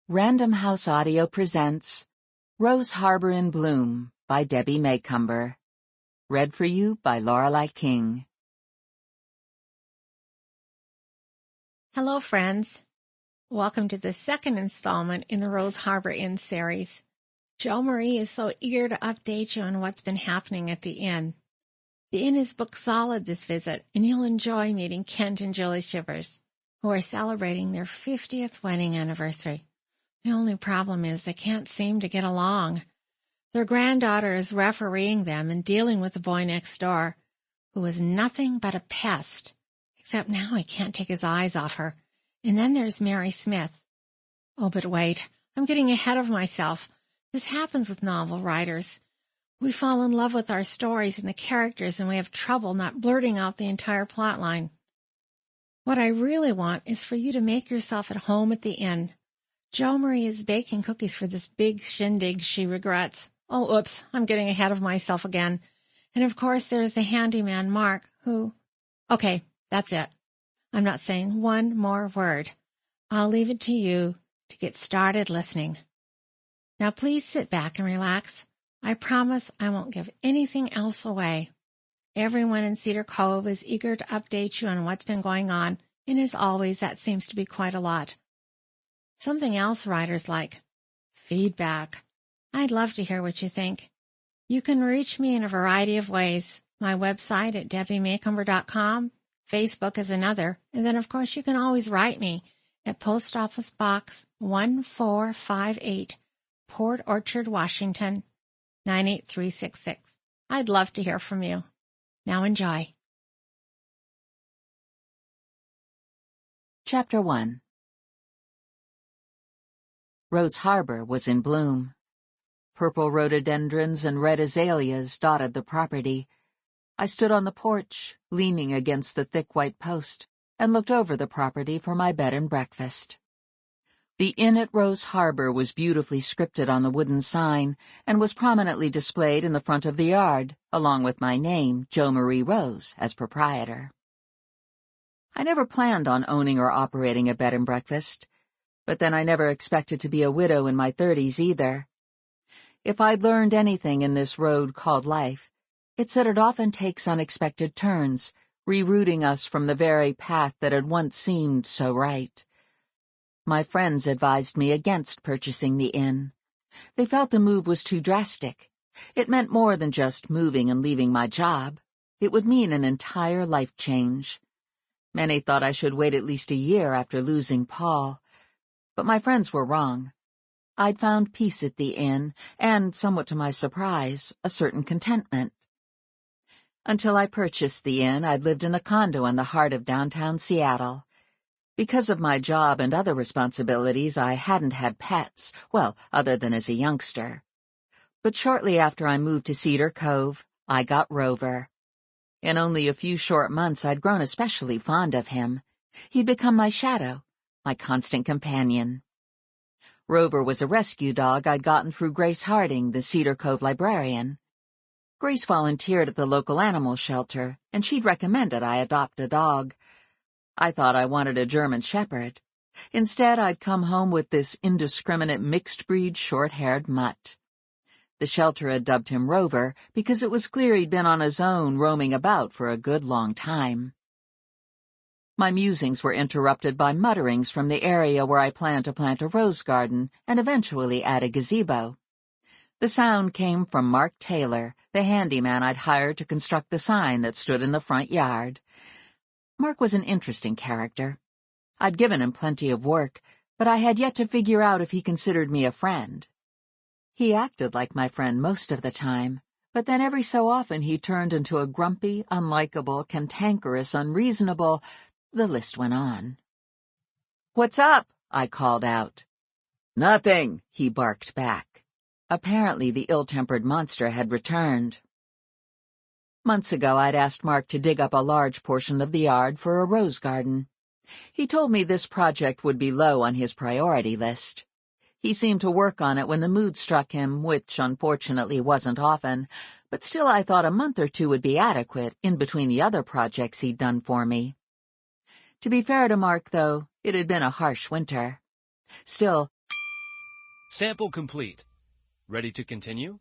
Random House Audio presents Rose Harbor in Bloom by Debbie Macomber. Read for you by Lorelei King. Hello, friends. Welcome to the second installment in the Rose Harbor Inn series. Jo Marie is so eager to update you on what's been happening at the inn. The inn is booked solid this visit, and you'll enjoy meeting Kent and Julie Shivers, who are celebrating their 50th wedding anniversary. The only problem is they can't seem to get along. Their granddaughter is refereeing them and dealing with the boy next door, who is nothing but a pest, except now he can't take his eyes off her. And then there's Mary Smith. Oh, but wait, I'm getting ahead of myself. This happens with novel writers. We fall in love with our stories and the characters, and we have trouble not blurting out the entire plot line. What I really want is for you to make yourself at home at the inn. Jo Marie is baking cookies for this big shindig she regrets. Oh, oops, I'm getting ahead of myself again. And of course there's the handyman, Mark, who... Okay, that's it. I'm not saying one more word. I'll leave it to you to get started listening. Now please sit back and relax. I promise I won't give anything else away. Everyone in Cedar Cove is eager to update you on what's been going on, and as always, that seems to be quite a lot. Something else writers like: feedback. I'd love to hear what you think. You can reach me in a variety of ways. My website at debbiemacomber.com, Facebook is another, and then of course you can always write me at Post Office Box 1458, Port Orchard, Washington, 98366. I'd love to hear from you. Now enjoy. Chapter 1. Rose Harbor was in bloom. Purple rhododendrons and red azaleas dotted the property. I stood on the porch, leaning against the thick white post, and looked over the property for my bed and breakfast. The inn at Rose Harbor was beautifully scripted on the wooden sign and was prominently displayed in the front of the yard, along with my name, Jo Marie Rose, as proprietor. I never planned on owning or operating a bed and breakfast, but then I never expected to be a widow in my 30s either. If I'd learned anything in this road called life, it's that it often takes unexpected turns, rerouting us from the very path that had once seemed so right. My friends advised me against purchasing the inn. They felt the move was too drastic. It meant more than just moving and leaving my job. It would mean an entire life change. Many thought I should wait at least a year after losing Paul. But my friends were wrong. I'd found peace at the inn, and, somewhat to my surprise, a certain contentment. Until I purchased the inn, I'd lived in a condo in the heart of downtown Seattle. Because of my job and other responsibilities, I hadn't had pets, well, other than as a youngster. But shortly after I moved to Cedar Cove, I got Rover. In only a few short months, I'd grown especially fond of him. He'd become my shadow, my constant companion. Rover was a rescue dog I'd gotten through Grace Harding, the Cedar Cove librarian. Grace volunteered at the local animal shelter, and she'd recommended I adopt a dog. I thought I wanted a German Shepherd. Instead, I'd come home with this indiscriminate mixed-breed short-haired mutt. The shelter had dubbed him Rover because it was clear he'd been on his own, roaming about for a good long time. My musings were interrupted by mutterings from the area where I planned to plant a rose garden and eventually add a gazebo. The sound came from Mark Taylor, the handyman I'd hired to construct the sign that stood in the front yard. Mark was an interesting character. I'd given him plenty of work, but I had yet to figure out if he considered me a friend. He acted like my friend most of the time, but then every so often he turned into a grumpy, unlikable, cantankerous, unreasonable... The list went on. "What's up?" I called out. "Nothing," he barked back. Apparently the ill-tempered monster had returned. Months ago I'd asked Mark to dig up a large portion of the yard for a rose garden. He told me this project would be low on his priority list. He seemed to work on it when the mood struck him, which unfortunately wasn't often, but still I thought a month or two would be adequate in between the other projects he'd done for me. To be fair to Mark, though, it had been a harsh winter. Still, Sample complete. Ready to continue?